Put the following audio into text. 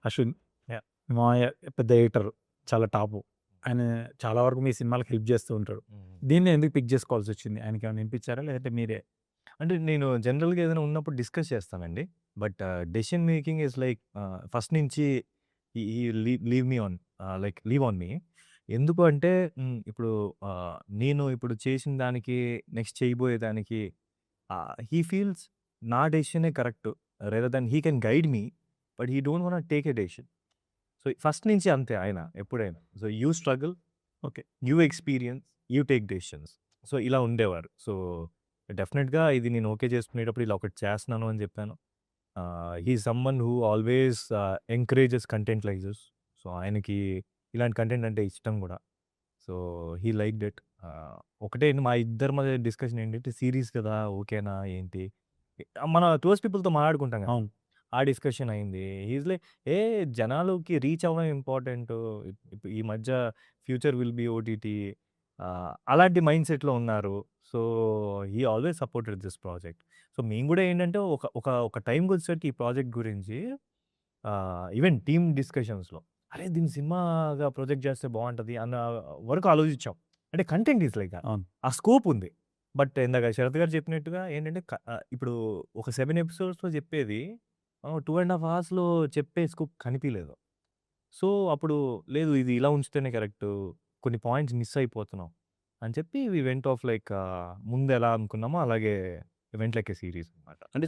Ashwin yeah! మీ మామయ్య పెద్ద editor. చాలా టాపు. ఆయన చాలా వరకు మీ సినిమాలకి హెల్ప్ చేస్తూ ఉంటాడు. హ్మ్. దీన్నే ఎందుకు పిక్ చేసుకోవాల్సొచ్చింది? ఆయనకేమైనా వినిపించారా? లేదంటే మీరే? అంటే నేను జనరల్‌గా ఏదైనా ఉన్నప్పుడు డిస్కస్ చేస్తానండి. But decision making is like first నుంచి he leave me on leave on me. ఎందుకు అంటే ఇప్పుడు నేను ఇప్పుడు చేసిన దానికి, నెక్స్ట్ చేయబోయే దానికి హి ఫీల్స్ నా డెసిషనే correct. Rather than he can guide me. But he don't want take a decision. So, first నుంచి అంతే ఆయన ఎప్పుడైనా. So, you struggle, okay. You experience, you take decisions. So, ఇలా ఉండేవారు. సో, డెఫినిట్‌గా ఇది నేను ఓకే చేసుకునేటప్పుడు ఇలా ఒకటి చేస్తున్నాను అని చెప్పాను. He is someone who always encourages content like this. So, ఆయనకి ఇలాంటి కంటెంట్ అంటే ఇష్టం గూడా. So, he liked it. ఒకటే మా ఇద్దరి మధ్య డిస్కషన్ ఏంటంటే సీరీస్ కదా! ఓకేనా ఏంటి? మన క్లోజ్ పీపుల్‌తో మాట్లాడుకుంటాం కదా! అవును. ఆ డిస్కషన్ అయింది. హి ఈజ్ లైక్ ఏ జనాలకి రీచ్ అవ్వడం ఇంపార్టెంటు. ఈ మధ్య ఫ్యూచర్ విల్ బి ఓటీటీ అలాంటి మైండ్ సెట్‌లో ఉన్నారు. So, he always supported this project. So, మేము గూడా ఏంటంటే ఒక ఒక ఒక టైమ్‌కొచ్చేసరికి ఈ ప్రాజెక్ట్ గురించి ఈవెన్ టీమ్ డిస్కషన్స్‌లో అరే! దీన్ని సినిమాగా ప్రొజెక్ట్ చేస్తే బావుంటది అన్న వరకు ఆలోచించాం. అంటే కంటెంట్ ఈస్ లైక్ అవును. ఆ స్కోప్ ఉంది. బట్ ఇందాక శరత్ గారు చెప్పినట్టుగా ఏంటంటే ఇప్పుడు ఒక 7 ఎపిసోడ్స్‌లో చెప్పేది 2 ½ అవర్స్‌లో చెప్పే స్కోప్ కనిపియలేదు. సో, అప్పుడు లేదు ఇది ఇలా ఉంచితేనే కరెక్టు. కొన్ని పాయింట్స్ మిస్ అయిపోతున్నాం అని చెప్పి వి వెంట్ ఆఫ్ ముందు ఎలా అనుకున్నామో అలాగే వెంట్ లైక్ ఎ సీరీస్ అన్నమాట. అంటే